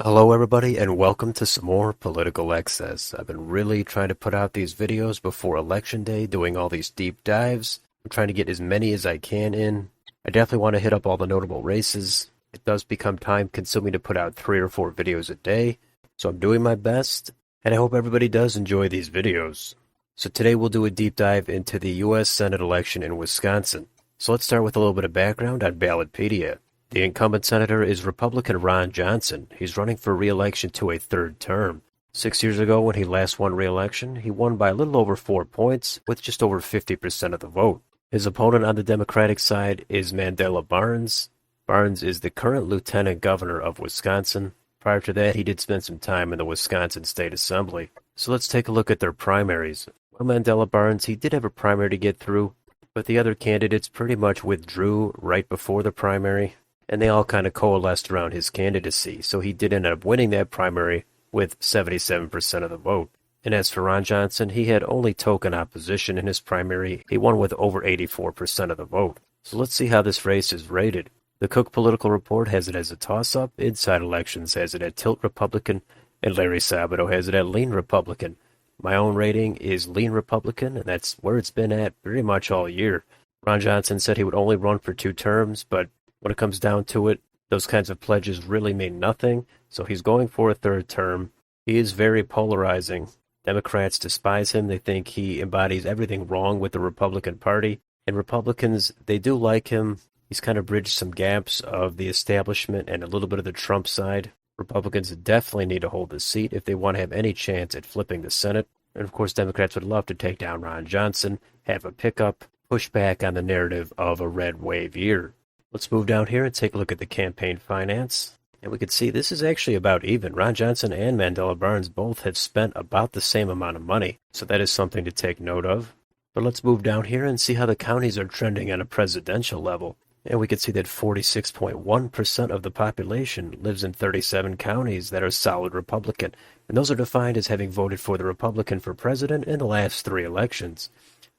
Hello everybody and welcome to some more Political Excess. I've been really trying to put out these videos before Election Day, doing all these deep dives. I'm trying to get as many as I can in. I definitely want to hit up all the notable races. It does become time consuming to put out 3 or 4 videos a day, so I'm doing my best, and I hope everybody does enjoy these videos. So today we'll do a deep dive into the U.S. Senate election in Wisconsin. So let's start with a little bit of background on Ballotpedia. The incumbent senator is Republican Ron Johnson. He's running for re-election to a 3rd term. 6 years ago, when he last won re-election, he won by a little over 4 points, with just over 50% of the vote. His opponent on the Democratic side is Mandela Barnes. Barnes is the current lieutenant governor of Wisconsin. Prior to that, he did spend some time in the Wisconsin State Assembly. So let's take a look at their primaries. Well, Mandela Barnes, he did have a primary to get through, but the other candidates pretty much withdrew right before the primary, and they all kind of coalesced around his candidacy, so he did end up winning that primary with 77% of the vote. And as for Ron Johnson, he had only token opposition in his primary. He won with over 84% of the vote. So let's see how this race is rated. The Cook Political Report has it as a toss-up, Inside Elections has it at Tilt Republican, and Larry Sabato has it at Lean Republican. My own rating is Lean Republican, and that's where it's been at pretty much all year. Ron Johnson said he would only run for 2 terms, but when it comes down to it, those kinds of pledges really mean nothing, so he's going for a 3rd term. He is very polarizing. Democrats despise him. They think he embodies everything wrong with the Republican Party. And Republicans, they do like him. He's kind of bridged some gaps of the establishment and a little bit of the Trump side. Republicans definitely need to hold the seat if they want to have any chance at flipping the Senate. And of course, Democrats would love to take down Ron Johnson, have a pickup, push back on the narrative of a red wave year. Let's move down here and take a look at the campaign finance. And we can see this is actually about even. Ron Johnson and Mandela Barnes both have spent about the same amount of money, so that is something to take note of. But let's move down here and see how the counties are trending on a presidential level. And we can see that 46.1% of the population lives in 37 counties that are solid Republican. And those are defined as having voted for the Republican for president in the last 3 elections.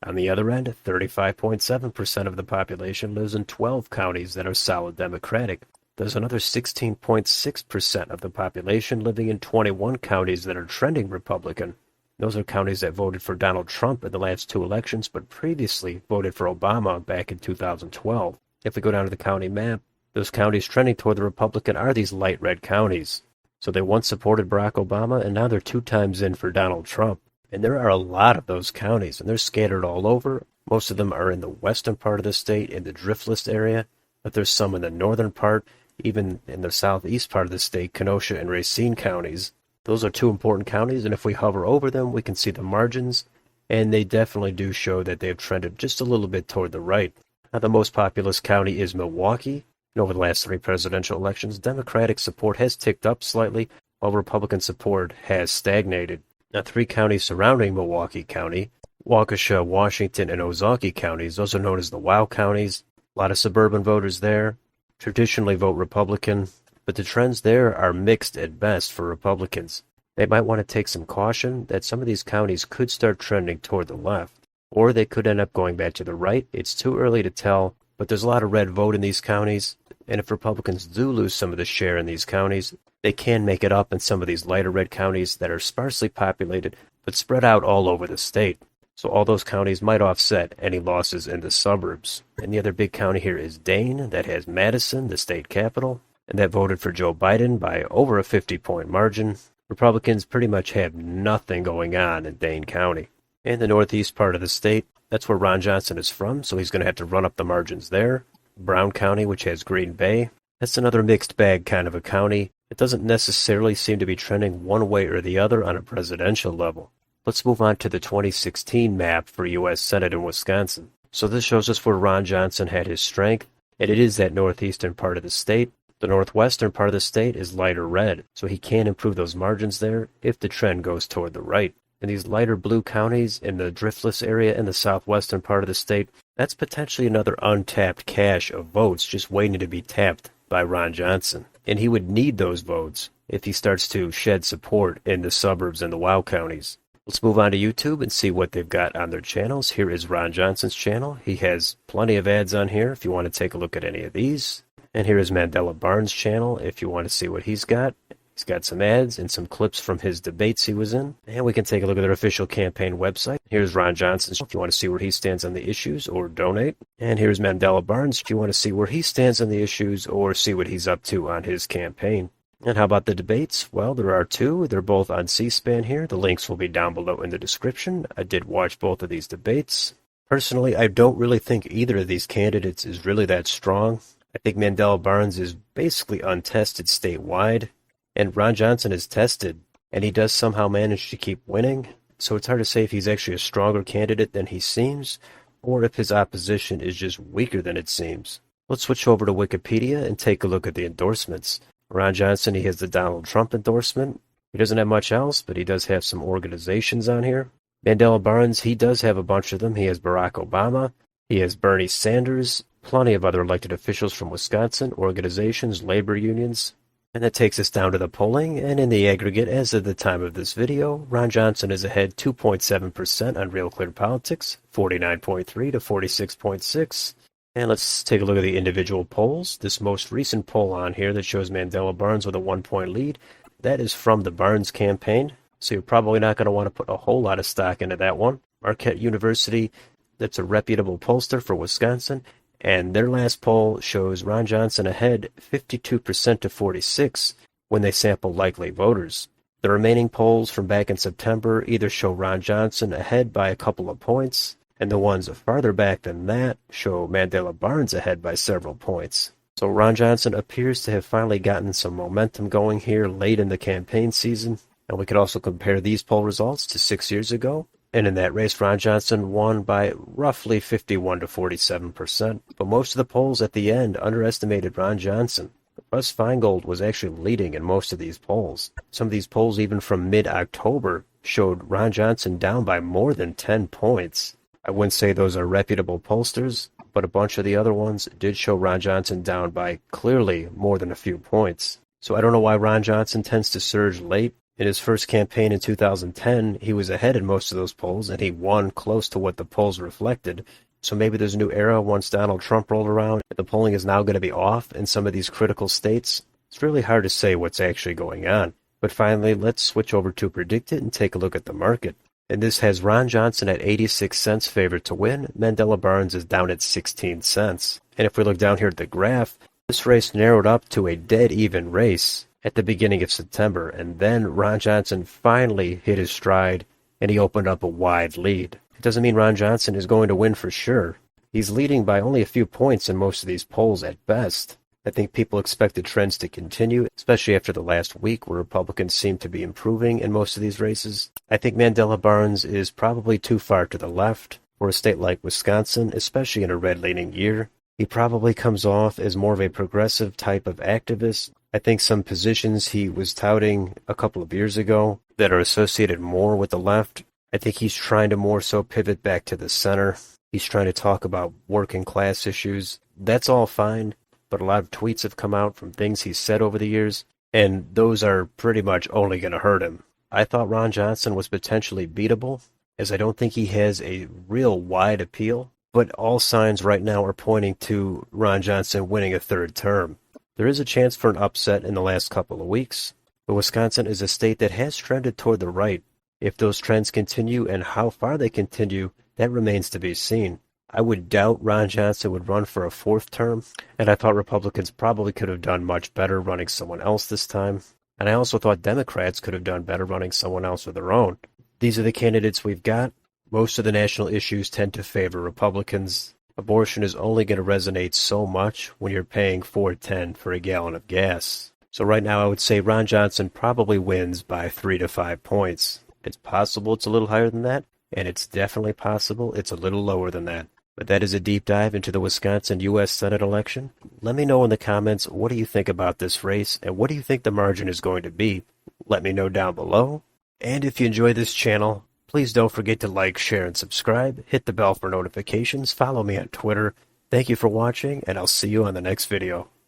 On the other end, 35.7% of the population lives in 12 counties that are solid Democratic. There's another 16.6% of the population living in 21 counties that are trending Republican. Those are counties that voted for Donald Trump in the last 2 elections, but previously voted for Obama back in 2012. If we go down to the county map, those counties trending toward the Republican are these light red counties. So they once supported Barack Obama, and now they're 2 times in for Donald Trump. And there are a lot of those counties, and they're scattered all over. Most of them are in the western part of the state, in the Driftless area, but there's some in the northern part, even in the southeast part of the state, Kenosha and Racine counties. Those are 2 important counties, and if we hover over them, we can see the margins, and they definitely do show that they've trended just a little bit toward the right. Now, the most populous county is Milwaukee, and over the last 3 presidential elections, Democratic support has ticked up slightly, while Republican support has stagnated. Now, 3 counties surrounding Milwaukee County, Waukesha, Washington, and Ozaukee counties, those are known as the WOW counties. A lot of suburban voters there traditionally vote Republican, but the trends there are mixed at best for Republicans. They might want to take some caution that some of these counties could start trending toward the left, or they could end up going back to the right. It's too early to tell, but there's a lot of red vote in these counties, and if Republicans do lose some of the share in these counties, they can make it up in some of these lighter red counties that are sparsely populated, but spread out all over the state. So all those counties might offset any losses in the suburbs. And the other big county here is Dane, that has Madison, the state capital, and that voted for Joe Biden by over a 50-point margin. Republicans pretty much have nothing going on in Dane County. In the northeast part of the state, that's where Ron Johnson is from, so he's going to have to run up the margins there. Brown County, which has Green Bay, that's another mixed bag kind of a county. It doesn't necessarily seem to be trending one way or the other on a presidential level. Let's move on to the 2016 map for U.S. Senate in Wisconsin. So this shows us where Ron Johnson had his strength, and it is that northeastern part of the state. The northwestern part of the state is lighter red, so he can improve those margins there if the trend goes toward the right. In these lighter blue counties in the Driftless area in the southwestern part of the state, that's potentially another untapped cache of votes just waiting to be tapped by Ron Johnson. And he would need those votes if he starts to shed support in the suburbs and the WOW counties. Let's move on to YouTube and see what they've got on their channels. Here is Ron Johnson's channel. He has plenty of ads on here if you want to take a look at any of these. And here is Mandela Barnes' channel if you want to see what he's got. He's got some ads and some clips from his debates he was in. And we can take a look at their official campaign website. Here's Ron Johnson if you want to see where he stands on the issues or donate. And here's Mandela Barnes if you want to see where he stands on the issues or see what he's up to on his campaign. And how about the debates? Well, there are two. They're both on C-SPAN here. The links will be down below in the description. I did watch both of these debates. Personally, I don't really think either of these candidates is really that strong. I think Mandela Barnes is basically untested statewide. And Ron Johnson is tested, and he does somehow manage to keep winning, so it's hard to say if he's actually a stronger candidate than he seems, or if his opposition is just weaker than it seems. Let's switch over to Wikipedia and take a look at the endorsements. Ron Johnson, he has the Donald Trump endorsement. He doesn't have much else, but he does have some organizations on here. Mandela Barnes, he does have a bunch of them. He has Barack Obama, he has Bernie Sanders, plenty of other elected officials from Wisconsin, organizations, labor unions. And that takes us down to the polling, and in the aggregate, as of the time of this video, Ron Johnson is ahead 2.7% on Real Clear Politics, 49.3 to 46.6. And let's take a look at the individual polls. This most recent poll on here that shows Mandela Barnes with a 1-point lead, that is from the Barnes campaign, so you're probably not going to want to put a whole lot of stock into that one. Marquette University, that's a reputable pollster for Wisconsin, and their last poll shows Ron Johnson ahead 52% to 46% when they sample likely voters. The remaining polls from back in September either show Ron Johnson ahead by a couple of points, and the ones farther back than that show Mandela Barnes ahead by several points. So Ron Johnson appears to have finally gotten some momentum going here late in the campaign season, and we could also compare these poll results to 6 years ago. And in that race, Ron Johnson won by roughly 51 to 47%. But most of the polls at the end underestimated Ron Johnson. Russ Feingold was actually leading in most of these polls. Some of these polls, even from mid-October, showed Ron Johnson down by more than 10 points. I wouldn't say those are reputable pollsters, but a bunch of the other ones did show Ron Johnson down by clearly more than a few points. So I don't know why Ron Johnson tends to surge late. In his first campaign in 2010, he was ahead in most of those polls, and he won close to what the polls reflected. So maybe there's a new era once Donald Trump rolled around. The polling is now going to be off in some of these critical states. It's really hard to say what's actually going on. But finally, let's switch over to Predict It and take a look at the market. And this has Ron Johnson at 86 cents favored to win. Mandela Barnes is down at 16 cents. And if we look down here at the graph, this race narrowed up to a dead even race at the beginning of September, and then Ron Johnson finally hit his stride, and he opened up a wide lead. It doesn't mean Ron Johnson is going to win for sure. He's leading by only a few points in most of these polls at best. I think people expect the trends to continue, especially after the last week where Republicans seem to be improving in most of these races. I think Mandela Barnes is probably too far to the left for a state like Wisconsin, especially in a red-leaning year. He probably comes off as more of a progressive type of activist. I think some positions he was touting a couple of years ago that are associated more with the left, I think he's trying to more so pivot back to the center. He's trying to talk about working class issues. That's all fine, but a lot of tweets have come out from things he's said over the years, and those are pretty much only going to hurt him. I thought Ron Johnson was potentially beatable, as I don't think he has a real wide appeal, but all signs right now are pointing to Ron Johnson winning a third term. There is a chance for an upset in the last couple of weeks, but Wisconsin is a state that has trended toward the right. If those trends continue and how far they continue, that remains to be seen. I would doubt Ron Johnson would run for a fourth term, and I thought Republicans probably could have done much better running someone else this time. And I also thought Democrats could have done better running someone else of their own. These are the candidates we've got. Most of the national issues tend to favor Republicans. Abortion is only going to resonate so much when you're paying $4.10 for a gallon of gas. So right now I would say Ron Johnson probably wins by 3 to 5 points. It's possible it's a little higher than that, and it's definitely possible it's a little lower than that. But that is a deep dive into the Wisconsin U.S. Senate election. Let me know in the comments, what do you think about this race, and what do you think the margin is going to be? Let me know down below. And if you enjoy this channel, please don't forget to like, share, and subscribe. Hit the bell for notifications. Follow me on Twitter. Thank you for watching, and I'll see you on the next video.